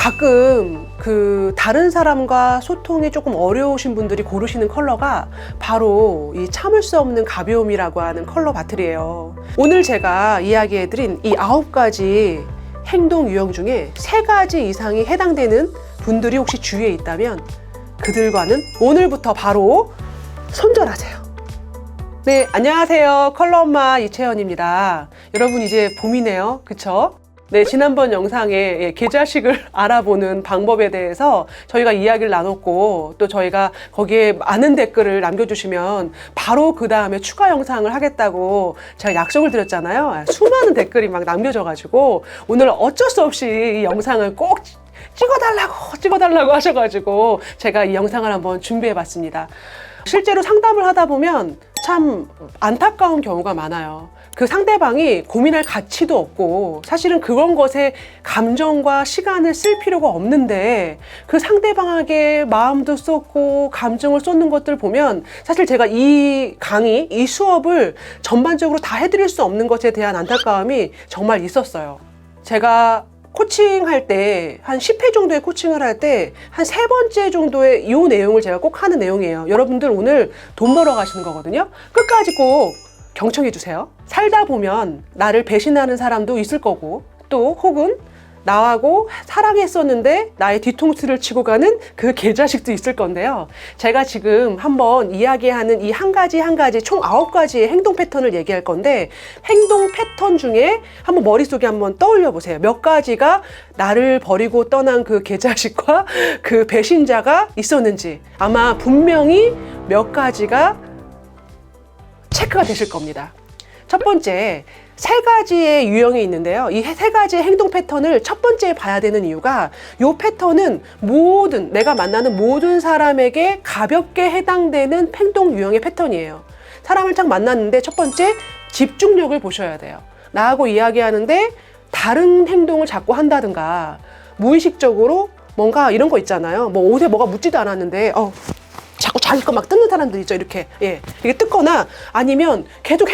가끔 다른 사람과 소통이 조금 어려우신 분들이 고르시는 컬러가 바로 이 참을 수 없는 가벼움이라고 하는 컬러 바틀이에요. 오늘 제가 이야기해드린 이 9가지 행동 유형 중에 3가지 이상이 해당되는 분들이 혹시 주위에 있다면 그들과는 오늘부터 바로 손절하세요. 네, 안녕하세요. 컬러 엄마 이채연입니다. 여러분 이제 봄이네요. 그쵸? 네, 지난번 영상에 계좌식을 알아보는 방법에 대해서 저희가 이야기를 나눴고, 또 저희가 거기에 많은 댓글을 남겨주시면 바로 그 다음에 추가 영상을 하겠다고 제가 약속을 드렸잖아요. 수많은 댓글이 막 남겨져가지고 오늘 어쩔 수 없이 이 영상을 꼭 찍어달라고 하셔가지고 제가 이 영상을 한번 준비해봤습니다. 실제로 상담을 하다 보면 참 안타까운 경우가 많아요. 그 상대방이 고민할 가치도 없고 사실은 그런 것에 감정과 시간을 쓸 필요가 없는데 그 상대방에게 마음도 쏟고 감정을 쏟는 것들 보면 사실 제가 이 강의, 이 수업을 전반적으로 다 해드릴 수 없는 것에 대한 안타까움이 정말 있었어요. 제가 코칭할 때 한 10회 정도의 코칭을 할 때 한 3번째 정도의 이 내용을 제가 꼭 하는 내용이에요. 여러분들 오늘 돈 벌어 가시는 거거든요. 끝까지 꼭 경청해 주세요. 살다 보면 나를 배신하는 사람도 있을 거고, 또 혹은 나하고 사랑했었는데 나의 뒤통수를 치고 가는 그 개자식도 있을 건데요. 제가 지금 한번 이야기하는 이 한 가지 총 9가지의 행동 패턴을 얘기할 건데, 행동 패턴 중에 한번 머릿속에 한번 떠올려 보세요. 몇 가지가 나를 버리고 떠난 그 개자식과 그 배신자가 있었는지 아마 분명히 몇 가지가 체크가 되실 겁니다. 첫 번째, 3가지의 유형이 있는데요. 이 3가지의 행동 패턴을 첫 번째 봐야 되는 이유가, 이 패턴은 내가 만나는 모든 사람에게 가볍게 해당되는 행동 유형의 패턴이에요. 사람을 딱 만났는데 첫 번째, 집중력을 보셔야 돼요. 나하고 이야기하는데 다른 행동을 자꾸 한다든가, 무의식적으로 뭔가 이런 거 있잖아요. 뭐 옷에 뭐가 묻지도 않았는데 자꾸 자기 거 막 뜯는 사람들 있죠. 이렇게 이렇게 뜯거나, 아니면 계속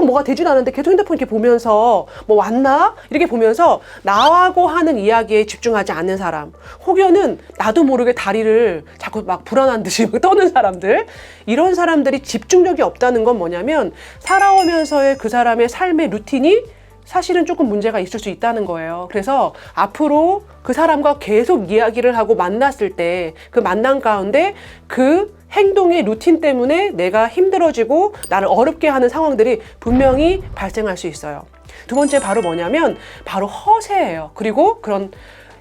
뭐가 되지도 않았는데 계속 핸드폰 이렇게 보면서 뭐 왔나? 이렇게 보면서 나하고 하는 이야기에 집중하지 않는 사람, 혹여는 나도 모르게 다리를 자꾸 막 불안한 듯이 떠는 사람들, 이런 사람들이 집중력이 없다는 건 뭐냐면 살아오면서의 그 사람의 삶의 루틴이 사실은 조금 문제가 있을 수 있다는 거예요. 그래서 앞으로 그 사람과 계속 이야기를 하고 만났을 때 그 만남 가운데 그 행동의 루틴 때문에 내가 힘들어지고 나를 어렵게 하는 상황들이 분명히 발생할 수 있어요. 두 번째 바로 뭐냐면 바로 허세예요. 그리고 그런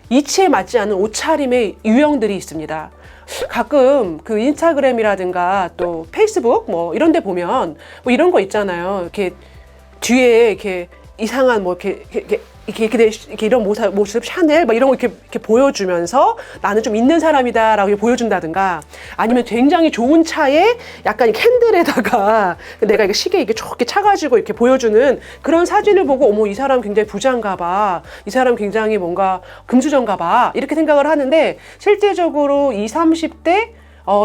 이치에 맞지 않은 옷차림의 유형들이 있습니다. 가끔 그 인스타그램이라든가 또 페이스북 뭐 이런 데 보면 뭐 이런 거 있잖아요. 이렇게 뒤에 이렇게 이상한 뭐 이렇게 이런 모습 샤넬 막 이런 거 이렇게 보여주면서 나는 좀 있는 사람이다라고 보여준다든가, 아니면 굉장히 좋은 차에 약간 캔들에다가 내가 시계 이렇게 좋게 차가지고 이렇게 보여주는 그런 사진을 보고, 어머, 이 사람 굉장히 부자인가 봐, 이 사람 굉장히 뭔가 금수저인가 봐, 이렇게 생각을 하는데, 실제적으로 20, 30대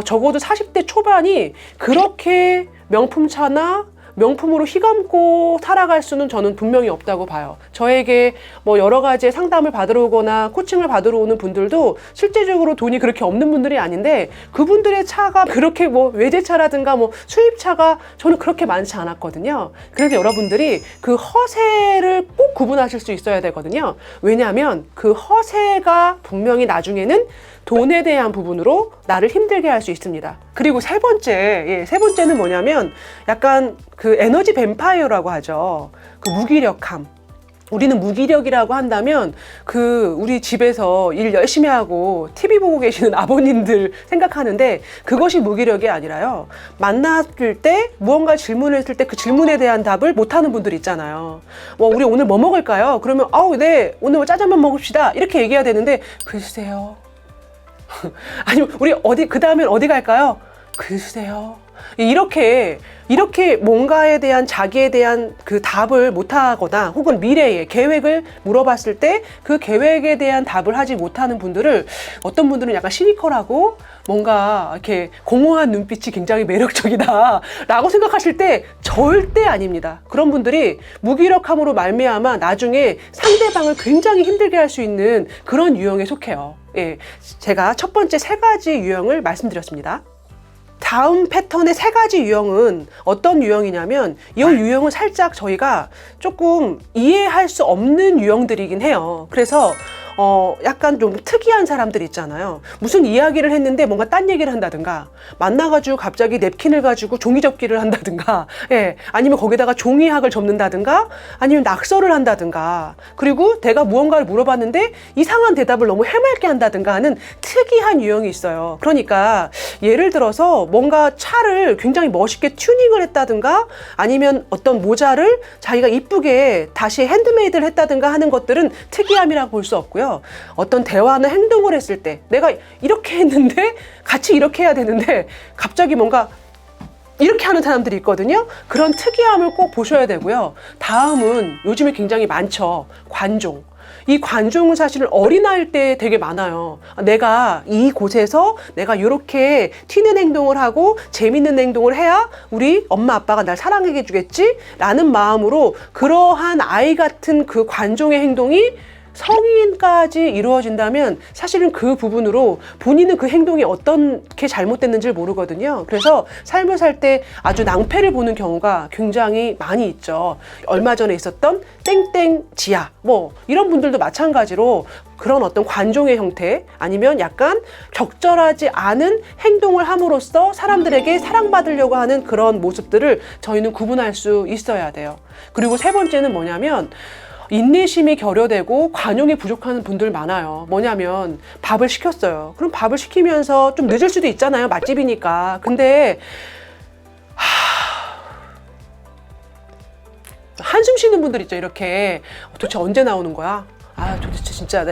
적어도 40대 초반이 그렇게 명품차나 명품으로 휘감고 살아갈 수는 저는 분명히 없다고 봐요. 저에게 뭐 여러 가지의 상담을 받으러 오거나 코칭을 받으러 오는 분들도 실제적으로 돈이 그렇게 없는 분들이 아닌데, 그분들의 차가 그렇게 뭐 외제차라든가 뭐 수입차가 저는 그렇게 많지 않았거든요. 그래서 여러분들이 그 허세를 꼭 구분하실 수 있어야 되거든요. 왜냐하면 그 허세가 분명히 나중에는 돈에 대한 부분으로 나를 힘들게 할 수 있습니다. 그리고 세 번째는 뭐냐면 약간 그 에너지 뱀파이어라고 하죠. 그 무기력함. 우리는 무기력이라고 한다면 우리 집에서 일 열심히 하고 TV 보고 계시는 아버님들 생각하는데, 그것이 무기력이 아니라요. 만났을 때 무언가 질문을 했을 때 그 질문에 대한 답을 못하는 분들 있잖아요. 우리 오늘 뭐 먹을까요? 그러면 네, 오늘 짜장면 먹읍시다, 이렇게 얘기해야 되는데, 글쎄요. 아니면 우리 그 다음엔 어디 갈까요? 글쎄요. 이렇게 뭔가에 대한 자기에 대한 그 답을 못하거나 혹은 미래의 계획을 물어봤을 때 그 계획에 대한 답을 하지 못하는 분들을 어떤 분들은 약간 시니컬하고 뭔가 이렇게 공허한 눈빛이 굉장히 매력적이다 라고 생각하실 때 절대 아닙니다. 그런 분들이 무기력함으로 말미암아 나중에 상대방을 굉장히 힘들게 할 수 있는 그런 유형에 속해요. 예, 제가 첫 번째 3가지 유형을 말씀드렸습니다. 다음 패턴의 3가지 유형은 어떤 유형이냐면 이 유형은 살짝 저희가 조금 이해할 수 없는 유형들이긴 해요. 그래서 약간 좀 특이한 사람들 있잖아요. 무슨 이야기를 했는데 뭔가 딴 얘기를 한다든가, 만나가지고 갑자기 냅킨을 가지고 종이 접기를 한다든가, 예, 아니면 거기다가 종이학을 접는다든가, 아니면 낙서를 한다든가, 그리고 내가 무언가를 물어봤는데 이상한 대답을 너무 해맑게 한다든가 하는 특이한 유형이 있어요. 그러니까 예를 들어서 뭔가 차를 굉장히 멋있게 튜닝을 했다든가, 아니면 어떤 모자를 자기가 이쁘게 다시 핸드메이드를 했다든가 하는 것들은 특이함이라고 볼 수 없고요. 어떤 대화나 행동을 했을 때 내가 이렇게 했는데 같이 이렇게 해야 되는데 갑자기 뭔가 이렇게 하는 사람들이 있거든요. 그런 특이함을 꼭 보셔야 되고요. 다음은 요즘에 굉장히 많죠. 관종. 이 관종은 사실 어린아이일 때 되게 많아요. 내가 이곳에서 내가 이렇게 튀는 행동을 하고 재밌는 행동을 해야 우리 엄마 아빠가 날 사랑해 주겠지? 라는 마음으로 그러한 아이 같은 그 관종의 행동이 성인까지 이루어진다면 사실은 그 부분으로 본인은 그 행동이 어떻게 잘못됐는지를 모르거든요. 그래서 삶을 살 때 아주 낭패를 보는 경우가 굉장히 많이 있죠. 얼마 전에 있었던 땡땡 지아 뭐 이런 분들도 마찬가지로 그런 어떤 관종의 형태 아니면 약간 적절하지 않은 행동을 함으로써 사람들에게 사랑받으려고 하는 그런 모습들을 저희는 구분할 수 있어야 돼요. 그리고 3번째는 뭐냐면 인내심이 결여되고 관용이 부족한 분들 많아요. 뭐냐면 밥을 시켰어요. 그럼 밥을 시키면서 좀 늦을 수도 있잖아요. 맛집이니까. 근데 한숨 쉬는 분들 있죠. 이렇게 도대체 언제 나오는 거야? 도대체 진짜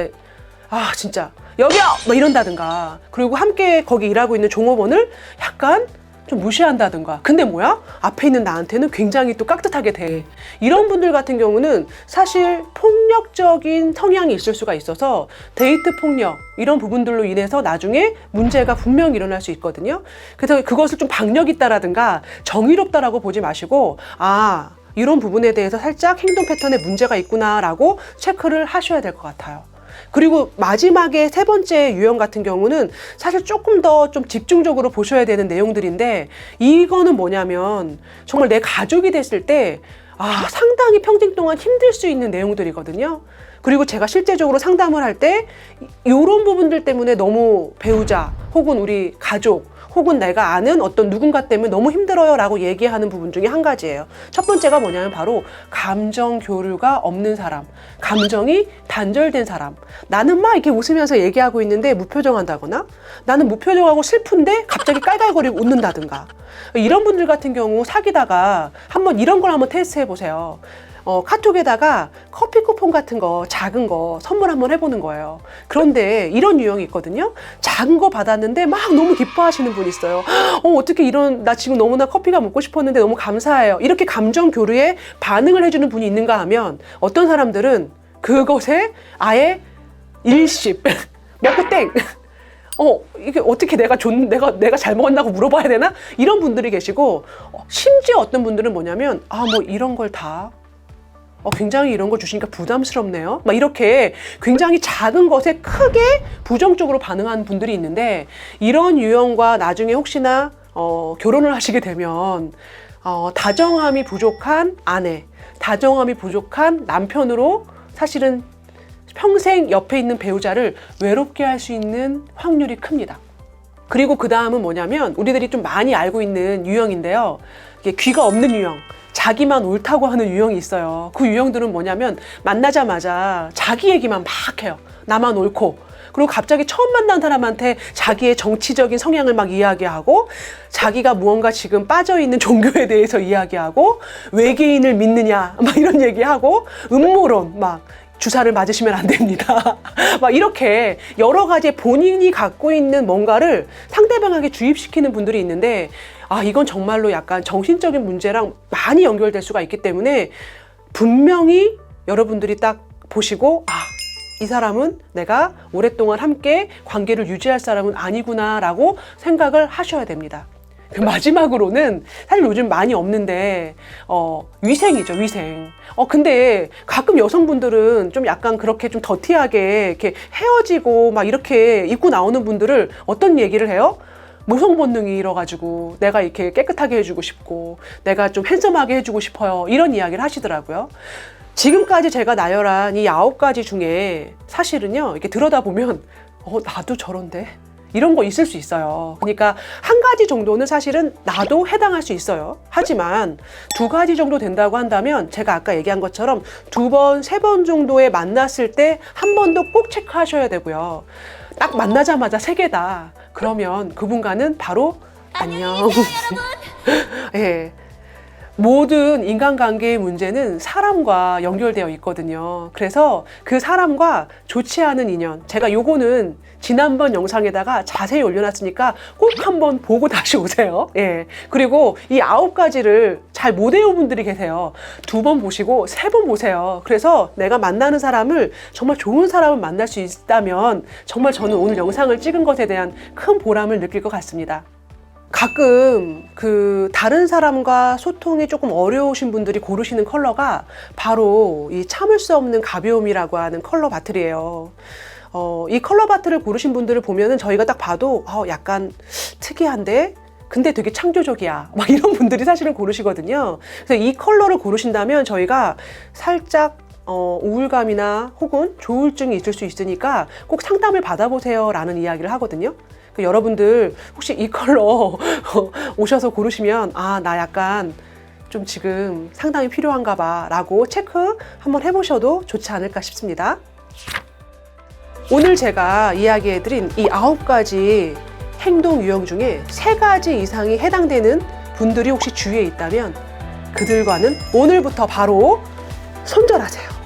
진짜 여기요! 뭐 이런다든가. 그리고 함께 거기 일하고 있는 종업원을 약간 좀 무시한다든가. 근데 뭐야? 앞에 있는 나한테는 굉장히 또 깍듯하게 돼. 이런 분들 같은 경우는 사실 폭력적인 성향이 있을 수가 있어서 데이트 폭력 이런 부분들로 인해서 나중에 문제가 분명히 일어날 수 있거든요. 그래서 그것을 좀 박력 있다라든가 정의롭다라고 보지 마시고 이런 부분에 대해서 살짝 행동 패턴에 문제가 있구나라고 체크를 하셔야 될 것 같아요. 그리고 마지막에 3번째 유형 같은 경우는 사실 조금 더 좀 집중적으로 보셔야 되는 내용들인데, 이거는 뭐냐면 정말 내 가족이 됐을 때 상당히 평생 동안 힘들 수 있는 내용들이거든요. 그리고 제가 실제적으로 상담을 할 때 이런 부분들 때문에 너무 배우자 혹은 우리 가족 혹은 내가 아는 어떤 누군가 때문에 너무 힘들어요 라고 얘기하는 부분 중에 한 가지예요. 첫 번째가 뭐냐면 바로 감정 교류가 없는 사람, 감정이 단절된 사람. 나는 막 이렇게 웃으면서 얘기하고 있는데 무표정한다거나, 나는 무표정하고 슬픈데 갑자기 깔깔거리고 웃는다든가. 이런 분들 같은 경우 사귀다가 이런 걸 한번 테스트 해보세요. 카톡에다가 커피 쿠폰 같은 거 작은 거 선물 한번 해보는 거예요. 그런데 이런 유형이 있거든요. 작은 거 받았는데 막 너무 기뻐하시는 분이 있어요. 어떻게 나 지금 너무나 커피가 먹고 싶었는데 너무 감사해요. 이렇게 감정 교류에 반응을 해주는 분이 있는가 하면, 어떤 사람들은 그것에 아예 일십 먹고 땡. 이게 어떻게 내가 잘 먹었나고 물어봐야 되나? 이런 분들이 계시고, 심지어 어떤 분들은 뭐냐면 뭐 이런 걸 다 굉장히 이런 거 주시니까 부담스럽네요. 막 이렇게 굉장히 작은 것에 크게 부정적으로 반응하는 분들이 있는데, 이런 유형과 나중에 혹시나 결혼을 하시게 되면 다정함이 부족한 아내, 다정함이 부족한 남편으로 사실은 평생 옆에 있는 배우자를 외롭게 할 수 있는 확률이 큽니다. 그리고 그 다음은 뭐냐면 우리들이 좀 많이 알고 있는 유형인데요. 이게 귀가 없는 유형. 자기만 옳다고 하는 유형이 있어요. 그 유형들은 뭐냐면 만나자마자 자기 얘기만 막 해요. 나만 옳고. 그리고 갑자기 처음 만난 사람한테 자기의 정치적인 성향을 막 이야기하고, 자기가 무언가 지금 빠져있는 종교에 대해서 이야기하고, 외계인을 믿느냐 막 이런 얘기하고, 음모론 막 주사를 맞으시면 안 됩니다. 막 이렇게 여러 가지 본인이 갖고 있는 뭔가를 상대방에게 주입시키는 분들이 있는데, 이건 정말로 약간 정신적인 문제랑 많이 연결될 수가 있기 때문에 분명히 여러분들이 딱 보시고, 이 사람은 내가 오랫동안 함께 관계를 유지할 사람은 아니구나 라고 생각을 하셔야 됩니다. 마지막으로는 사실 요즘 많이 없는데 위생이죠, 위생. 근데 가끔 여성분들은 좀 약간 그렇게 좀 더티하게 이렇게 헤어지고 막 이렇게 입고 나오는 분들을 어떤 얘기를 해요? 모성 본능이 일어가지고 내가 이렇게 깨끗하게 해주고 싶고 내가 좀 핸섬하게 해주고 싶어요, 이런 이야기를 하시더라고요. 지금까지 제가 나열한 이 9가지 중에 사실은요, 이렇게 들여다보면 나도 저런데? 이런 거 있을 수 있어요. 그러니까 한 가지 정도는 사실은 나도 해당할 수 있어요. 하지만 2가지 정도 된다고 한다면 제가 아까 얘기한 것처럼 2번, 3번 정도에 만났을 때 한 번 더 꼭 체크하셔야 되고요. 딱 만나자마자 3개다. 그러면 그분과는 바로 안녕. 예. 모든 인간관계의 문제는 사람과 연결되어 있거든요. 그래서 그 사람과 좋지 않은 인연, 제가 요거는 지난번 영상에다가 자세히 올려놨으니까 꼭 한번 보고 다시 오세요. 예. 그리고 이 9가지를 잘 못 외운 분들이 계세요. 2번 보시고 3번 보세요. 그래서 내가 만나는 사람을, 정말 좋은 사람을 만날 수 있다면 정말 저는 오늘 영상을 찍은 것에 대한 큰 보람을 느낄 것 같습니다. 가끔 다른 사람과 소통이 조금 어려우신 분들이 고르시는 컬러가 바로 이 참을 수 없는 가벼움이라고 하는 컬러 바틀이에요. 이 컬러 바틀을 고르신 분들을 보면은 저희가 딱 봐도 약간 특이한데? 근데 되게 창조적이야. 막 이런 분들이 사실은 고르시거든요. 그래서 이 컬러를 고르신다면 저희가 살짝 우울감이나 혹은 조울증이 있을 수 있으니까 꼭 상담을 받아보세요 라는 이야기를 하거든요. 여러분들 혹시 이 컬러 오셔서 고르시면 나 약간 좀 지금 상담이 필요한가 봐 라고 체크 한번 해보셔도 좋지 않을까 싶습니다. 오늘 제가 이야기해드린 이 9가지 행동 유형 중에 3가지 이상이 해당되는 분들이 혹시 주위에 있다면 그들과는 오늘부터 바로 손절하세요.